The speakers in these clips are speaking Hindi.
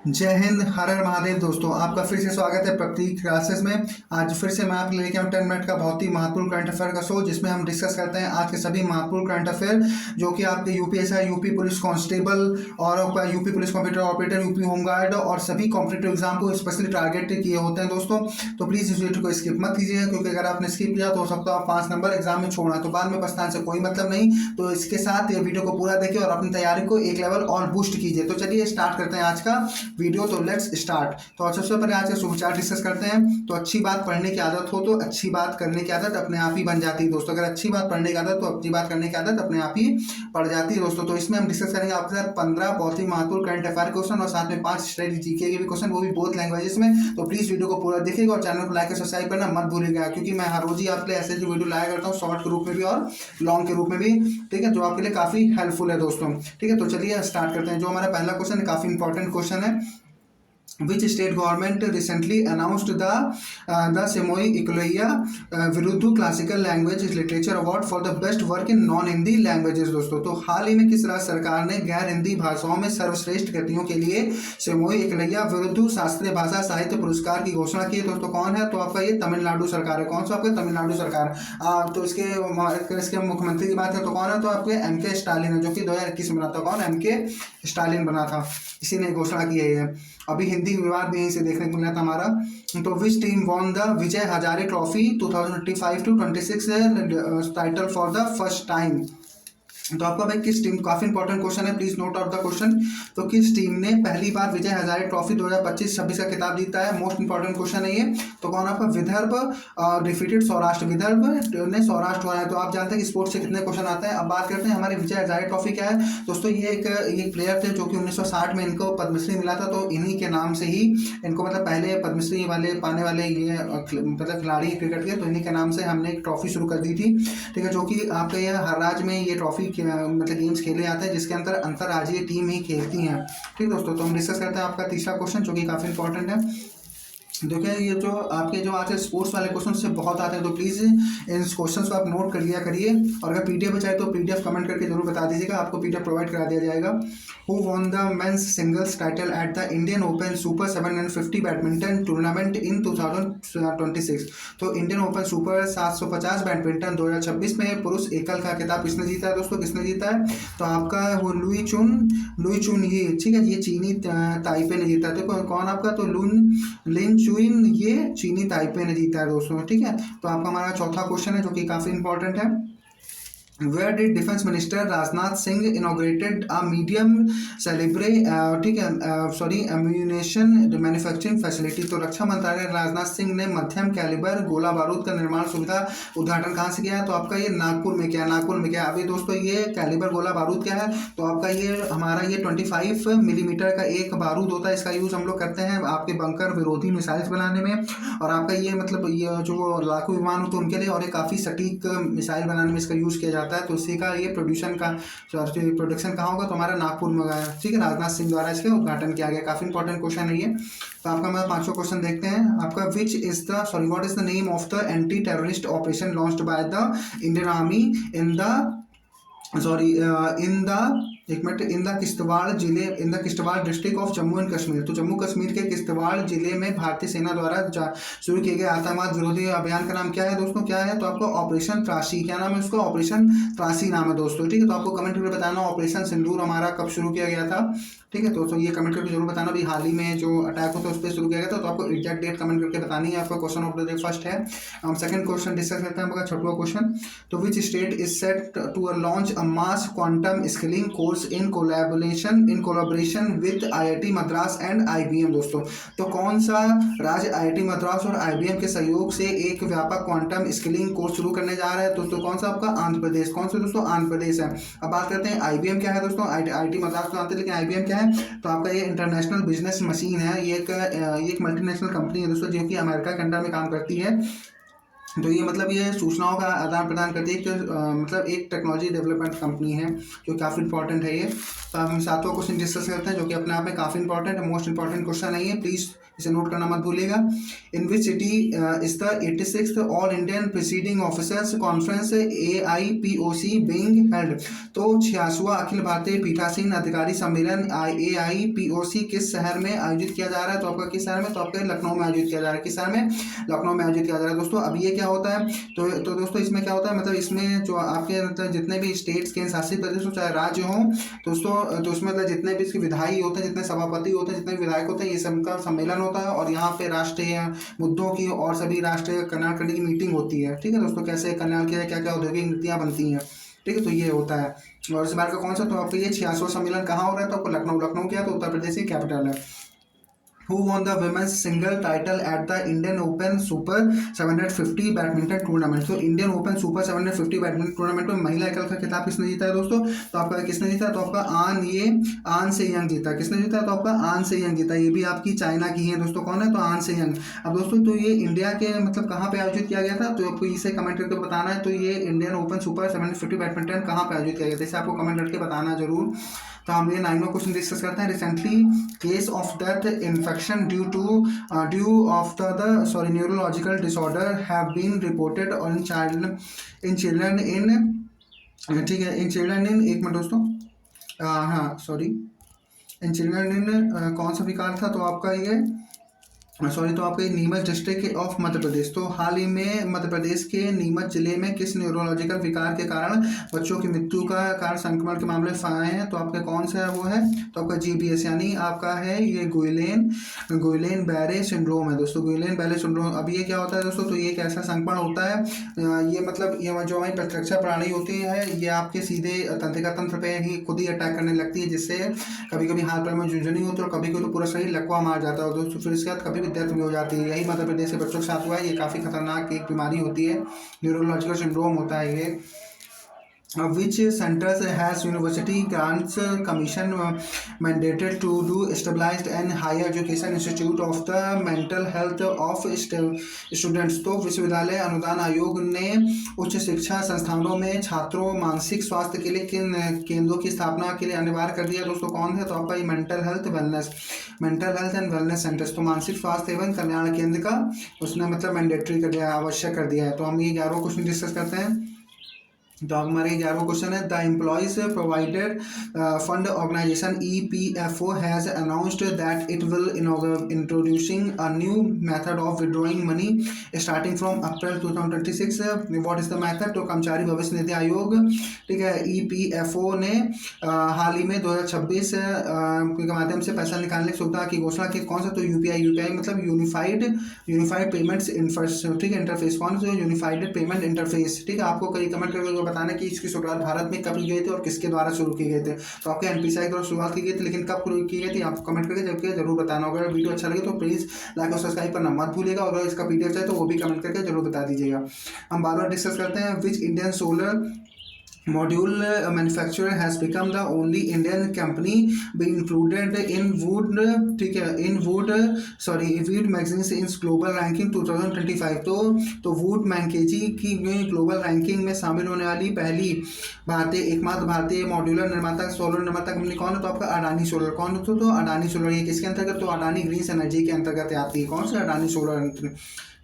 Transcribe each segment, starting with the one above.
जय हिंद, हर हर महादेव। दोस्तों, आपका फिर से स्वागत है प्रतीक क्लासेस में। आज फिर से मैं आपके लेके आऊँ 10 मिनट का बहुत ही महत्वपूर्ण करंट अफेयर का शो, जिसमें हम डिस्कस करते हैं आज के सभी महत्वपूर्ण करंट अफेयर जो कि आपके यूपीएसआई, यूपी पुलिस कांस्टेबल और UP police computer operator, UP home guard और सभी कॉम्पिटेटिव एग्जाम को स्पेशली टारगेट किए होते हैं। दोस्तों, तो प्लीज़ इस वीडियो को स्किप मत कीजिएगा, क्योंकि अगर आपने स्किप किया तो हो सकता है आप 5 नंबर एग्जाम में छोड़ना, तो बाद में पछताने से कोई मतलब नहीं। तो इसके साथ ये वीडियो को पूरा देखिए और अपनी तैयारी को एक लेवल और बूस्ट कीजिए। तो चलिए स्टार्ट करते हैं आज का वीडियो। तो लेट्स स्टार्ट। तो सबसे पहले आज का सुविचार डिस्कस करते हैं। तो अच्छी बात पढ़ने की आदत हो तो अच्छी बात करने की आदत अपने आप ही बन जाती है। दोस्तों, अगर अच्छी बात पढ़ने की आदत तो अच्छी बात करने की आदत अपने आप ही पड़ जाती है। दोस्तों, तो इसमें हम डिस्कस करेंगे आपके साथ 15 बहुत ही महत्वपूर्ण करंट अफेयर क्वेश्चन और साथ में 5 स्टडी जीके के भी क्वेश्चन, वो भी बोथ लैंग्वेजेस में। तो प्लीज वीडियो को पूरा देखिएगा और चैनल को लाइक और सब्सक्राइब करना मत भूलिएगा, क्योंकि मैं हर रोज ही आपके लिए ऐसे वीडियो लाया करता हूँ, शॉर्ट के रूप में भी और लॉन्ग के रूप में भी। ठीक है, जो आपके लिए काफी हेल्पफुल है दोस्तों। ठीक है, तो चलिए स्टार्ट करते हैं। जो हमारा पहला क्वेश्चन है, काफी इंपॉर्टेंट क्वेश्चन है। Which state government recently announced the Semoy Ikloya Virudhu Classical Language Literature Award for the best work in non-Hindi languages। दोस्तों, तो हाल ही में किस राज्य सरकार ने गैर हिंदी भाषाओं में सर्वश्रेष्ठ कृतियों के लिए सेमोई एकलैया विरुद्धु शास्त्रीय भाषा साहित्य पुरस्कार की घोषणा की है? दोस्तों, कौन है? तो आपका ये तमिलनाडु सरकार है। कौन सा? आपका तमिलनाडु सरकार। तो इसके मुख्यमंत्री की बात है तो कौन है? तो आपके एम के स्टालिन है, जो कि 2021 में बना था। कौन? एम के स्टालिन बना था, इसी ने घोषणा की है। अभी हिंदी विवाद भी यहीं से देखने को मिला था हमारा। तो which team won the Vijay Hazare trophy 2025 to 26 title for the first time? तो आपका भाई किस टीम, काफी इंपॉर्टेंट क्वेश्चन है, please note out the question. तो किस टीम ने पहली बार विजय हजारे ट्रॉफी 2025-26 का खिताब जीता है? मोस्ट इंपॉर्टेंट क्वेश्चन है ये। तो कौन? आपका विदर्भ डिफीटेड सौराष्ट्र। विदर्भ ने सौराष्ट्र हराया। तो आप जानते हैं कि स्पोर्ट्स से कितने क्वेश्चन आते हैं। अब बात करते हैं हमारे विजय हजारे ट्रॉफी क्या है। दोस्तों, ये एक प्लेयर थे जो कि 1960 में इनको पद्मश्री मिला था। तो इन्हीं के नाम से ही इनको, मतलब पहले पद्मश्री वाले पाने वाले ये मतलब खिलाड़ी क्रिकेट के, तो इन्हीं के नाम से हमने एक ट्रॉफी शुरू कर दी थी। ठीक है, जो कि आपके यहाँ हर राज्य में ये ट्रॉफी मतलब गेम्स खेले जाते हैं, जिसके अंदर अंतरराज्यीय टीम ही खेलती हैं। ठीक दोस्तों, तो हम डिस्कस करते हैं आपका तीसरा क्वेश्चन, जो कि काफी इंपॉर्टेंट है। देखिए, ये जो आपके जो आज स्पोर्ट्स वाले क्वेश्चन से बहुत आते हैं, तो प्लीज़ इन क्वेश्चंस को आप नोट कर लिया करिए। और अगर पीडीएफ चाहे तो पीडीएफ कमेंट करके जरूर बता दीजिएगा, आपको पीडीएफ प्रोवाइड करा दिया जाएगा। Who won the men's singles title at the Indian open super 750 badminton tournament इन 2026? तो इंडियन ओपन सुपर 750 बैडमिंटन 2026 में पुरुष एकल का खिताब किसने जीता है? दोस्तों, किसने जीता है? तो आपका वो लुई चुन ये, ठीक है, ये चीनी ताइपे ने जीता। तो कौन आपका? तो लिन चुइन ये चीनी ताइपे ने जीता है दोस्तों। ठीक है, तो आपका हमारा चौथा क्वेश्चन है, जो कि काफी इंपॉर्टेंट है। Where did Defense Minister Rajnath Singh inaugurated a medium calibre ठीक है सॉरी एम्यूनेशन मैन्युफैक्चरिंग फैसिलिटी? तो रक्षा मंत्रालय राजनाथ सिंह ने मध्यम कैलिबर गोला बारूद का निर्माण सुविधा उद्घाटन कहाँ से किया है? तो आपका ये नागपुर में किया। नागपुर में क्या? अभी दोस्तों, ये कैलिबर गोला बारूद क्या है? तो आपका ये हमारा ये 25 मिलीमीटर का एक बारूद होता है। इसका यूज हम लोग करते हैं आपके बंकर विरोधी मिसाइल्स बनाने में। और आपका ये मतलब ये जो लड़ाकू विमान होते हैं उनके लिए, और ये काफी सटीक मिसाइल बनाने में इसका यूज किया जाता है। तो इसी का ये प्रोड्यूशन कहाँ होगा? तो हमारा नागपुर में होगा। ठीक है, राजनाथ सिंह द्वारा इसका उद्घाटन किया गया। काफी इंपॉर्टेंट क्वेश्चन है ये। तो आपका हमारा पांचवा क्वेश्चन देखते हैं। आपका what is the name of the anti terrorist operation launched by the Indian army in the एक मिनट इन द किश्तवाड़ जिले, in the Kishtwar district of Jammu and Kashmir? तो जम्मू कश्मीर के किश्तवाड़ जिले में भारतीय सेना द्वारा शुरू किए गए आतंकवाद विरोधी अभियान का नाम क्या है? दोस्तों, क्या है? तो आपको ऑपरेशन त्रासी। क्या नाम है उसका? ऑपरेशन त्रासी नाम है दोस्तों। ठीक है, तो आपको कमेंट करके बताना ऑपरेशन सिंदूर हमारा कब शुरू किया गया था। ठीक है, तो ये कमेंट करके जरूर बताना। भी हाल ही में जो अटैक होता है उस पर शुरू किया गया था। तो आपको एग्जैक्ट डेट कमेंट करके बतानी है। आपका question of the day first है। हम सेकंड क्वेश्चन डिस्कस करते हैं, आपका छठवां क्वेश्चन। तो which state is set to launch a mass quantum skilling course in collaboration with IIT Madras and IBM? दोस्तों, तो कौन सा राज्य आईआईटी मद्रास और आईबीएम के सहयोग से एक व्यापक क्वांटम स्किलिंग कोर्स शुरू करने जा रहा है? दोस्तों, कौन सा? आपका आंध्र प्रदेश। कौन सा दोस्तों? आंध्र प्रदेश है। अब बात करते हैं आईबीएम क्या है दोस्तों। आईआईटी मद्रास तो जानते हैं, लेकिन आईबीएम क्या है? तो आपका ये इंटरनेशनल बिजनेस मशीन है। ये एक मल्टीनेशनल कंपनी है दोस्तों, जो कि अमेरिका के अंडर में काम करती है। तो ये मतलब ये सूचनाओं का आदान प्रदान करती है, मतलब एक टेक्नोलॉजी डेवलपमेंट कंपनी है जो काफ़ी इंपॉर्टेंट है ये। तो हम सातवां क्वेश्चन डिस्कस करते हैं जो कि अपने आप में काफ़ी इंपॉर्टेंट है, मोस्ट इंपॉर्टेंट क्वेश्चन है ये, प्लीज़ इसे नोट करना मत भूलिएगा। In which city is the 86th all Indian presiding officers conference AIPOC being held. तो 86वां अखिल भारतीय पीठासीन अधिकारी सम्मेलन AIPOC किस शहर में आयोजित किया जा रहा है? तो आपका किस शहर में? तो आपका लखनऊ में आयोजित किया जा रहा है। किस शहर में? लखनऊ में आयोजित किया जा रहा है दोस्तों। अब ये क्या होता है? तो दोस्तों इसमें क्या होता है, मतलब इसमें जो आपके मतलब जितने भी स्टेट्स के शासित प्रदेश हो चाहे राज्य हों दोस्तों, तो उसमें मतलब जितने भी इसके विधायी होते हैं, जितने सभापति होते हैं, जितने विधायक होते हैं, ये सबका सम्मेलन होता है और यहाँ पे राष्ट्रीय मुद्दों की और सभी राष्ट्रीय कल्याण करने की मीटिंग होती है। ठीक है दोस्तों, कैसे कल्याण किया, क्या क्या औद्योगिक नीतियाँ बनती हैं। ठीक है, तो ये होता है। और इस बार का कौन सा? तो आपको ये 86वां सम्मेलन कहाँ हो रहा है? तो आपको लखनऊ क्या है? तो उत्तर प्रदेश की कैपिटल है। Who won the women's single title at the Indian Open Super 750 badminton tournament? तो Indian open super 750 badminton tournament में महिला एकल का खिताब किसने जीता है दोस्तों? तो आपका किसने जीता? तो आपका आन से यंग जीता। किसने जीता? तो आपका आन से यंग जीता। ये भी आपकी चाइना की है दोस्तों। कौन है? तो आन से यंग। अब दोस्तों तो ये इंडिया के मतलब कहाँ पे आयोजित किया गया था? तो आपको इसे कमेंट करके बताना है। तो ये इंडियन ओपन सुपर 750 बैडमिंटन कहाँ पे आयोजित किया गया था, इसे आपको कमेंट करके बताना जरूर। तो हम ये 9वां क्वेश्चन डिस्कस करते हैं। Recently case of death infection due of the neurological disorder have been reported in children in, ठीक है, इन चिल्ड्रन इन, एक मिनट दोस्तों, हाँ सॉरी, इन चिल्ड्रन इन कौन सा विकार था? तो आपका ये तो आपके नीमच डिस्ट्रिक्ट ऑफ मध्य प्रदेश। तो हाल ही में मध्य प्रदेश के नीमच जिले में किस न्यूरोलॉजिकल विकार के कारण बच्चों की मृत्यु का कारण संक्रमण के मामले आए हैं? तो आपका कौन सा वो है? तो आपका GBS यानी आपका है ये गुइलेन बैरे सिंड्रोम है दोस्तों, गुइलेन बैरे सिंड्रोम। अब ये क्या होता है दोस्तों? तो ये एक ऐसा संक्रमण होता है, ये मतलब ये जो हमारी प्रतिरक्षा प्रणाली होती है ये आपके सीधे तंत्रिका तंत्र पे ही खुद ही अटैक करने लगती है, जिससे कभी कभी हाथ पैर में झुंझुनी होती है और कभी कभी तो पूरा शरीर लकवा मार जाता है दोस्तों। फिर इसके बाद कभी डेथ भी हो जाती है। यही मध्य प्रदेश के बच्चों के साथ हुआ है। ये काफ़ी खतरनाक एक बीमारी होती है, न्यूरोलॉजिकल सिंड्रोम होता है ये। Which centers has university grants commission mandated to do stabilized and higher education institute of the mental health of students? तो विश्वविद्यालय अनुदान आयोग ने उच्च शिक्षा संस्थानों में छात्रों मानसिक स्वास्थ्य के लिए किन केंद्रों की स्थापना के लिए अनिवार्य कर दिया दोस्तों? कौन है? तो आपका ये mental health and wellness centres. तो मानसिक स्वास्थ्य एवं कल्याण केंद्र का उसने मतलब मैंडेटरी कर दिया है, आवश्यक कर दिया है। तो हम ये 11वां क्वेश्चन डिस्कस करते हैं। तो हमारे 11वां क्वेश्चन है, the employees provided fund organisation EPFO has announced that it will introducing a new method of withdrawing money starting from April 2026। What is the method? तो कर्मचारी भविष्य निधि आयोग, ठीक है, EPFO ने हाल ही में 2026 के माध्यम से पैसा निकालने की सुविधा की घोषणा की। कौन सा? तो UPI मतलब यूनिफाइड पेमेंट्स इंटरफेस। कौन सा? Unified payment interface. ठीक है, आपको कई कमेंट करके बताना कि इसकी शुरुआत भारत में कब की गई थी और किसके द्वारा शुरू की गए थे। तो आपके NPCI द्वारा शुरुआत की गई थी, लेकिन कब की गई थी आपको कमेंट करके जरूर बताना होगा। अगर वीडियो अच्छा लगे तो प्लीज़ लाइक और सब्सक्राइब करना मत भूलिएगा, और अगर इसका PDF चाहिए तो वो भी कमेंट करके जरूर बता दीजिएगा। हम बार बार डिस्कस करते हैं। Which Indian solar module manufacturer has become the only Indian company being included in Wood, ठीक है, in Wood magazine in global ranking 2025। तो वुड मैकेजी की ग्लोबल रैंकिंग में शामिल होने वाली पहली एकमात्र भारतीय मॉड्यूलर निर्माता सोलर निर्माता कंपनी कौन है? तो आपका अडानी सोलर। कौन है? तो अडानी सोलर। ये किसके अंतर्गत? तो अडानी ग्रीन एनर्जी के अंतर्गत आती है। कौन सा? अडानी सोलर।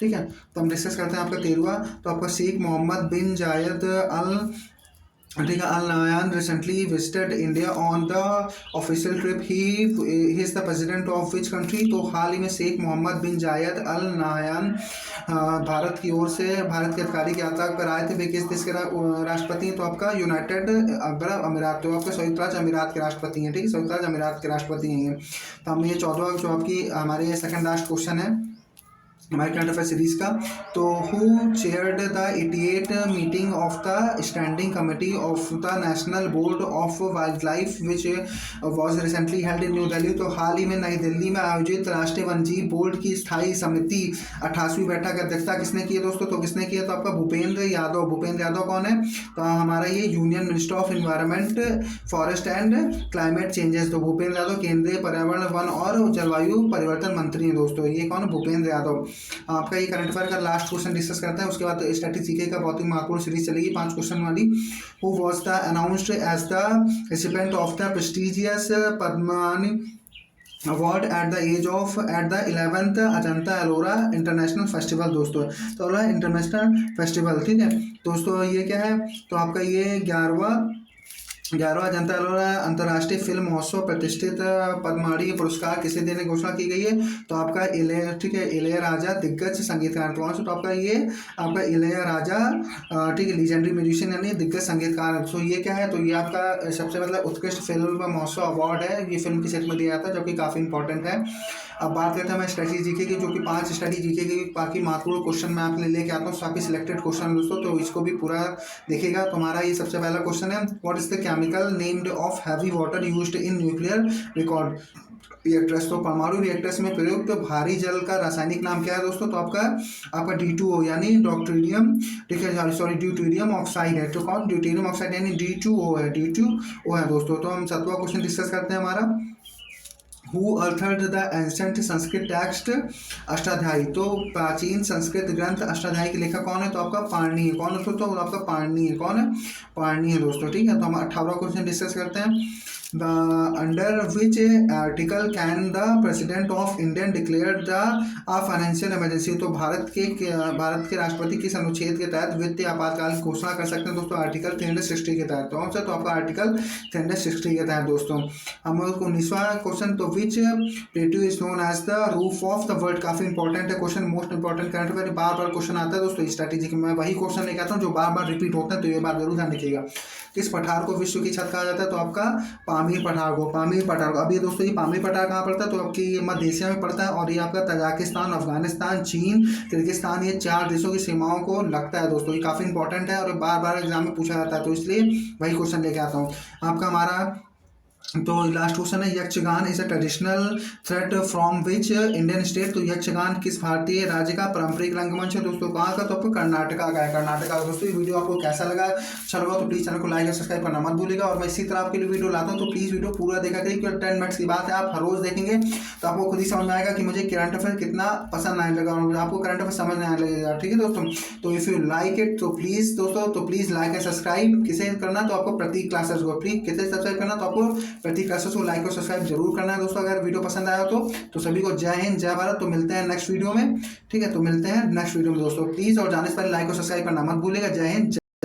ठीक है, तो हम डिस्कस करते हैं आपका 13वां। तो आपका शेख मोहम्मद बिन जायद अल Nahyan recently visited India on the official trip. He is the president of which country? तो हाल ही में शेख मोहम्मद बिन जायद अल नाहयान भारत की ओर से भारत के आधिकारिक यात्रा पर आए थे। वे किस देश के राष्ट्रपति हैं? तो आपका यूनाइटेड अरब अमीरात, तो आपके संयुक्त राज्य अमीरात के राष्ट्रपति हैं। ठीक है, संयुक्त राज्य अमीरात के राष्ट्रपति हैं। तो हम ये 14वां जो आपकी हमारे सेकंड लास्ट क्वेश्चन है हमारे करंट अफेयर सीरीज का। तो who chaired the 88 meeting of the standing committee of the national board of wild life which was recently held in new Delhi. तो हाल ही में नई दिल्ली में आयोजित राष्ट्रीय वन्यजीव बोर्ड की स्थायी समिति 28वीं बैठक की अध्यक्षता किसने की है दोस्तों? तो किसने किया? तो आपका भूपेंद्र यादव कौन है? तो हमारा ये union minister of environment forest and climate changes. तो भूपेंद्र यादव केंद्रीय पर्यावरण वन और जलवायु परिवर्तन मंत्री हैं दोस्तों। ये कौन? भूपेंद्र यादव। आपका ये करंट अफेयर का लास्ट क्वेश्चन डिस्कस करते हैं, उसके बाद स्टैटिक जीके का बहुत ही महत्वपूर्ण सीरीज चलेगी 5 क्वेश्चन वाली। Who was the announced as the recipient of the prestigious Padmani award at the 11th Ajanta Ellora international festival दोस्तों। तो एलोरा इंटरनेशनल फेस्टिवल, ठीक है दोस्तों, ये क्या है, तो आपका ये 11वां अजंता एलोरा अंतर्राष्ट्रीय फिल्म महोत्सव प्रतिष्ठित पद्मश्री पुरस्कार किसे देने की घोषणा की गई है, तो आपका ठीक है इलैयाराजा दिग्गज संगीतकार, कौन सा, तो आपका ये आपका इलैयाराजा, ठीक है, लीजेंडरी म्यूजिशियन यानी दिग्गज संगीतकार। तो ये क्या है, तो ये आपका सबसे मतलब उत्कृष्ट फिल्म महोत्सव अवार्ड है, ये फिल्म की सेट में दिया जाता है, जो कि काफ़ी इंपॉर्टेंट है। अब बात करते हैं मैं स्टडी जीके की, जो कि 5 स्टडी जीके की बाकी महत्वपूर्ण क्वेश्चन मैं आपके लिए लेके आता हूँ, काफ़ी सिलेक्टेड क्वेश्चन दोस्तों, तो इसको भी पूरा देखिएगा। तो हमारा ये सबसे पहला क्वेश्चन है, what is the chemical named of heavy water used in nuclear record reactors. तो परमाणु रिएक्टर्स में प्रयुक्त भारी जल का रासायनिक नाम क्या है दोस्तों, तो आपका D2O यानी डॉक्ट्रीनियम, ठीक है, सॉरी ड्यूटेरियम ऑक्साइड है, तो कौन, ड्यूटेरियम ऑक्साइड यानी D2O है, D2O है दोस्तों। तो हम 7वां क्वेश्चन डिस्कस करते हैं हमारा, who authored the ancient Sanskrit text Ashtadhyayi. तो प्राचीन संस्कृत ग्रंथ अष्टाध्यायी के लेखक कौन है, तो आपका पाणिनि है, कौन है दोस्तों, तो आपका पाणिनि है, कौन है, पाणिनि है दोस्तों, ठीक है। तो हम 18वां क्वेश्चन डिस्कस करते हैं, the under which article can the president of Indian declare the financial emergency. तो भारत के राष्ट्रपति किस अनुच्छेद के तहत वित्तीय आपातकाल की घोषणा कर सकते हैं दोस्तों, आर्टिकल 360 के तहत, कौन सा, तो आपका आर्टिकल 360 के तहत दोस्तों। हम 19वां क्वेश्चन, तो which plateau is known as the roof of the world. काफी इंपॉर्टेंट है question, most important current affair, बार बार क्वेश्चन आता है दोस्तों स्ट्रैटेजी में, वही क्वेश्चन लेके आता हूँ जो बार बार रिपीट होते हैं, तो ये बात जरूर ध्यान रखिएगा। किस पठार को विश्व की छत कहा जाता है, तो आपका पामीर पठार को, पामीर पठार को। अब ये दोस्तों ये पामीर पठार कहाँ पड़ता है, तो आपकी ये मध्य एशिया में पड़ता है, और ये आपका तजाकिस्तान, अफगानिस्तान, चीन, किर्गिस्तान, ये 4 देशों की सीमाओं को लगता है दोस्तों। ये काफी इंपॉर्टेंट है और बार बार एग्जाम में पूछा जाता है, तो इसलिए वही क्वेश्चन लेके आता हूँ आपका। हमारा तो लास्ट क्वेश्चन है, Yakshagana is a traditional threat from which Indian state. तो यक्षगान किस भारतीय राज्य का पारंपरिक रंगमंच है दोस्तों, कहाँ का, तो आपको कर्नाटका का है, कर्नाटका। दोस्तों ये वीडियो आपको कैसा लगा, अच्छा लगा तो प्लीज चैनल को लाइक और सब्सक्राइब करना मत भूलिएगा, और मैं इसी तरह आपके लिए वीडियो लाता हूँ, तो प्लीज वीडियो पूरा देखा करिए, क्योंकि 10 मिनट्स की बात है, आप हर रोज देखेंगे तो आपको खुद ही समझ में आएगा कि मुझे करंट अफेयर कितना पसंद आने लगा, और आपको करंट अफेयर समझ में आने लगेगा, ठीक है दोस्तों। तो इफ यू लाइक इट तो प्लीज दोस्तों, तो प्लीज लाइक एंड सब्सक्राइब किसे करना, तो आपको प्रतीक क्लासेस को, प्लीज किसे सब्सक्राइब करना, तो आपको प्रतीक क्लासेस को लाइक और सब्सक्राइब जरूर करना है दोस्तों, अगर वीडियो पसंद आया तो सभी को जय हिंद जय भारत। तो मिलते हैं नेक्स्ट वीडियो में, ठीक है, तो मिलते हैं नेक्स्ट वीडियो में दोस्तों, प्लीज और जाने से पहले लाइक और सब्सक्राइब करना मत भूलिएगा। जय हिंद।